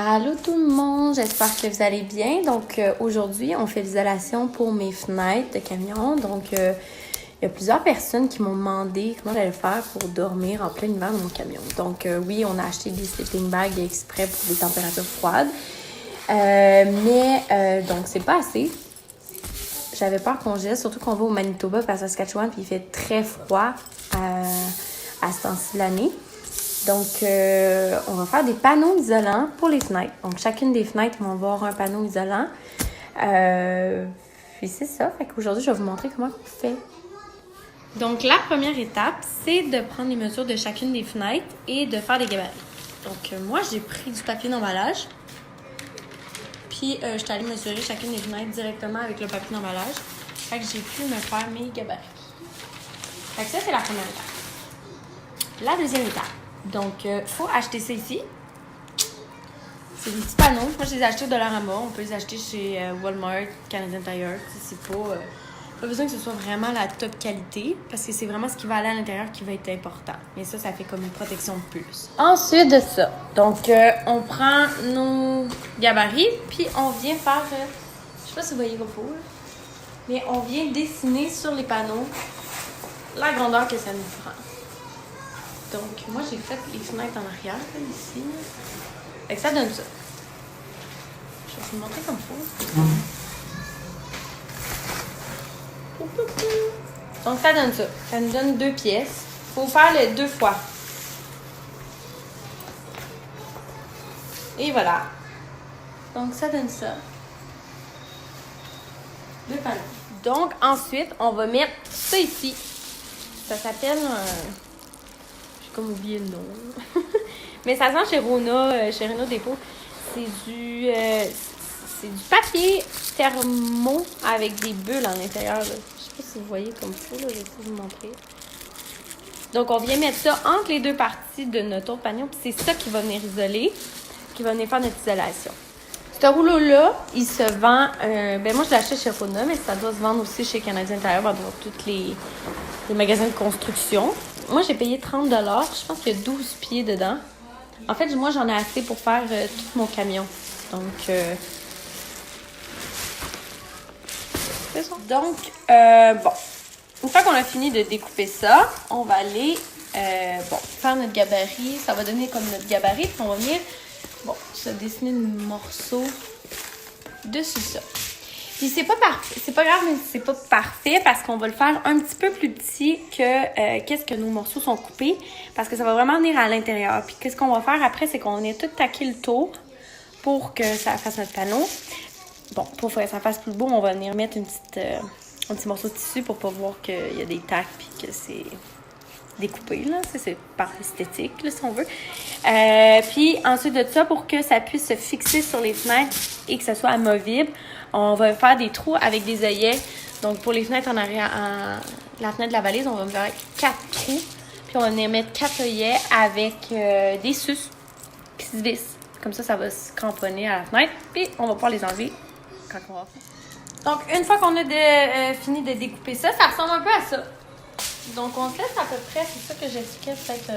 Allô tout le monde, j'espère que vous allez bien. Donc aujourd'hui, on fait l'isolation pour mes fenêtres de camion. Donc il y a plusieurs personnes qui m'ont demandé comment j'allais faire pour dormir en plein hiver dans mon camion. Donc oui, on a acheté des sleeping bags exprès pour des températures froides. Donc c'est pas assez. J'avais peur qu'on gèle, surtout qu'on va au Manitoba et à Saskatchewan, puis il fait très froid à ce temps-ci de l'année. Donc, on va faire des panneaux isolants pour les fenêtres. Donc, chacune des fenêtres va avoir un panneau isolant. Puis c'est ça. Fait qu'aujourd'hui, je vais vous montrer comment on fait. Donc, la première étape, c'est de prendre les mesures de chacune des fenêtres et de faire des gabarits. Donc, moi, j'ai pris du papier d'emballage. Puis, je suis allée mesurer chacune des fenêtres directement avec le papier d'emballage. Fait que j'ai pu me faire mes gabarits. Fait que ça, c'est la première étape. La deuxième étape. Donc, faut acheter ça ici. C'est des petits panneaux. Moi, je les ai achetés au Dollarama. On peut les acheter chez Walmart, Canadian Tire. C'est pas besoin que ce soit vraiment la top qualité parce que c'est vraiment ce qui va aller à l'intérieur qui va être important. Mais ça fait comme une protection de plus. Ensuite de ça, donc, on prend nos gabarits puis on vient faire... je sais pas si vous voyez comme faut, mais on vient dessiner sur les panneaux la grandeur que ça nous prend. Donc, moi, j'ai fait les fenêtres en arrière, là, ici. Fait que ça donne ça. Je vais vous montrer comme il faut. Donc, ça donne ça. Ça nous donne 2 pièces. Il faut faire le 2 fois. Et voilà. Donc, ça donne ça. 2 panneaux. Donc, ensuite, on va mettre ça ici. Ça s'appelle J'ai comme oublié le nom. Mais ça sent chez Renault Dépôt. C'est du papier thermo avec des bulles à l'intérieur. Là. Je sais pas si vous voyez comme ça. Là, je vais vous montrer. Donc, on vient mettre ça entre les deux parties de notre autre panneau. Puis c'est ça qui va venir isoler, qui va venir faire notre isolation. Ce rouleau-là, il se vend... moi, je l'ai acheté chez Renault, mais ça doit se vendre aussi chez Canadian Tire, dans tous les magasins de construction. Moi, j'ai payé 30$. Je pense qu'il y a 12 pieds dedans. En fait, moi, j'en ai assez pour faire tout mon camion. Donc, c'est ça. Donc, bon. Une fois qu'on a fini de découper ça, on va aller faire notre gabarit. Ça va donner comme notre gabarit. Puis on va venir se dessiner un morceau dessus ça. Puis c'est pas grave, mais c'est pas parfait parce qu'on va le faire un petit peu plus petit que qu'est-ce que nos morceaux sont coupés parce que ça va vraiment venir à l'intérieur. Puis qu'est-ce qu'on va faire après, c'est qu'on va tout taquer le tour pour que ça fasse notre panneau. Bon, pour que ça fasse plus beau, on va venir mettre un petit morceau de tissu pour pas voir qu'il y a des tacs puis que c'est découpé, là. C'est par esthétique, là, si on veut. Puis ensuite de ça, pour que ça puisse se fixer sur les fenêtres et que ça soit amovible, on va faire des trous avec des œillets. Donc, pour les fenêtres en arrière, la fenêtre de la valise, on va faire 4 trous. Puis, on va venir mettre 4 œillets avec des suces qui se vissent. Comme ça va se cramponner à la fenêtre. Puis, on va pouvoir les enlever quand on va faire. Donc, une fois qu'on a fini de découper ça, ça ressemble un peu à ça. Donc, on se laisse à peu près, c'est ça que j'expliquais, peut-être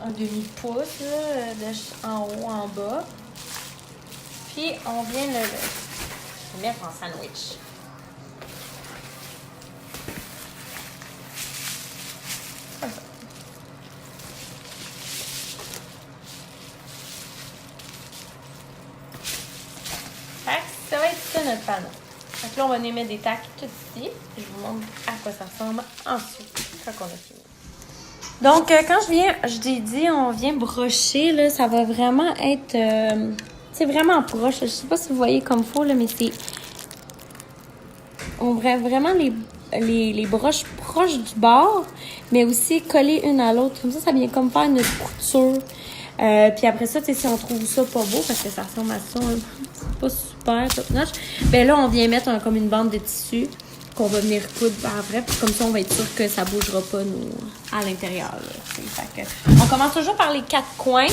un demi-pouce, là, en haut, en bas. Puis, on vient le mettre en sandwich. Comme ça. Fait que ça va être ça notre panneau. Donc là, on va venir mettre des tacs tout ici. Je vous montre à quoi ça ressemble ensuite, quand on a fini. Donc, quand je t'ai dit, on vient brocher, là, ça va vraiment être... c'est vraiment proche. Je sais pas si vous voyez comme il faut, là, mais c'est... On va vraiment les broches proches du bord, mais aussi collées une à l'autre. Comme ça vient comme faire une couture. Puis après ça, si on trouve ça pas beau, parce que ça ressemble à ça, c'est pas super top-notch, ben là, on vient mettre comme une bande de tissu qu'on va venir coudre après. Puis comme ça, on va être sûr que ça bougera pas à l'intérieur. Fait que, on commence toujours par les 4 coins.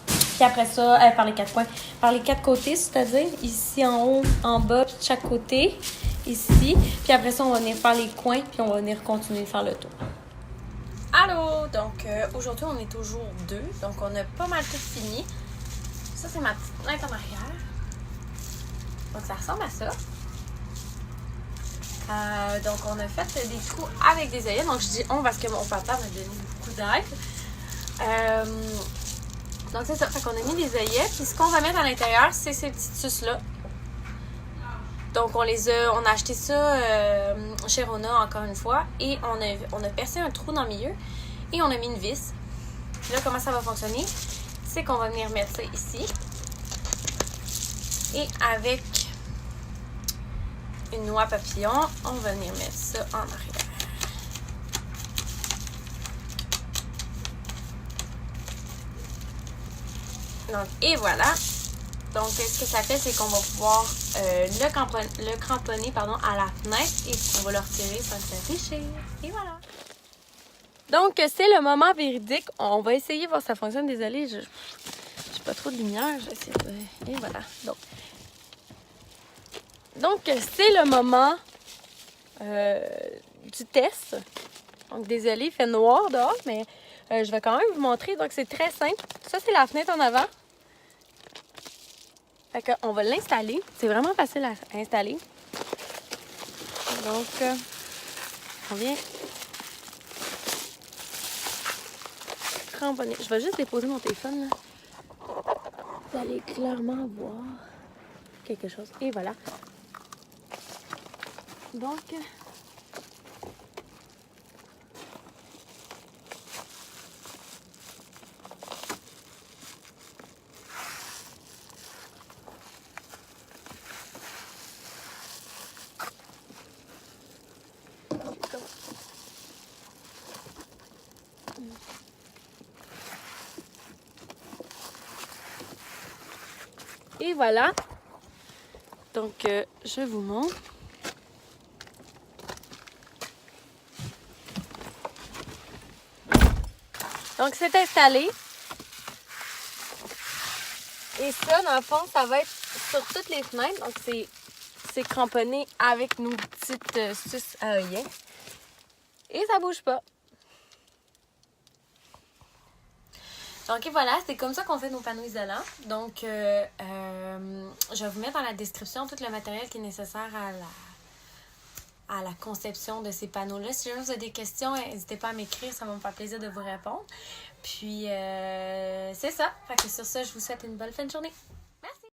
Puis après ça, par les 4 coins, par les 4 côtés, c'est-à-dire ici en haut, en bas, puis de chaque côté, ici. Puis après ça, on va venir faire les coins, puis on va venir continuer de faire le tour. Allô! Donc, aujourd'hui, on est au jour 2. Donc, on a pas mal tout fini. Ça, c'est ma petite fenêtre en arrière. Donc, ça ressemble à ça. Donc, on a fait des trous avec des œillets. Donc, je dis on parce que mon papa m'a donné beaucoup d'aide. Donc, c'est ça. Fait qu'on a mis des œillets. Puis, ce qu'on va mettre à l'intérieur, c'est ces petites suces-là. Donc, on a acheté ça chez Rona, encore une fois. Et on a percé un trou dans le milieu. Et on a mis une vis. Puis là, comment ça va fonctionner? C'est qu'on va venir mettre ça ici. Et avec une noix papillon, on va venir mettre ça en arrière. Donc, et voilà. Donc, ce que ça fait, c'est qu'on va pouvoir le cramponner à la fenêtre et on va le retirer sans que ça déchire. Et voilà. Donc, c'est le moment véridique. On va essayer voir si ça fonctionne. Désolée, j'ai pas trop de lumière. J'essaie de... Et voilà. Donc, c'est le moment du test. Donc, désolée, il fait noir dehors, mais je vais quand même vous montrer. Donc, c'est très simple. Ça, c'est la fenêtre en avant. Fait qu'on va l'installer. C'est vraiment facile à installer. Donc, on vient cramponner. Je vais juste déposer mon téléphone, là. Vous allez clairement voir quelque chose. Et voilà. Donc, et voilà. Donc, je vous montre. Donc, c'est installé. Et ça, dans le fond, ça va être sur toutes les fenêtres. Donc, c'est cramponné avec nos petites suces à œillets. Et ça bouge pas. Donc, et voilà, c'est comme ça qu'on fait nos panneaux isolants. Donc, je vais vous mettre dans la description tout le matériel qui est nécessaire à la conception de ces panneaux-là. Si jamais vous avez des questions, n'hésitez pas à m'écrire, ça va me faire plaisir de vous répondre. Puis, c'est ça. Fait que sur ça, je vous souhaite une bonne fin de journée.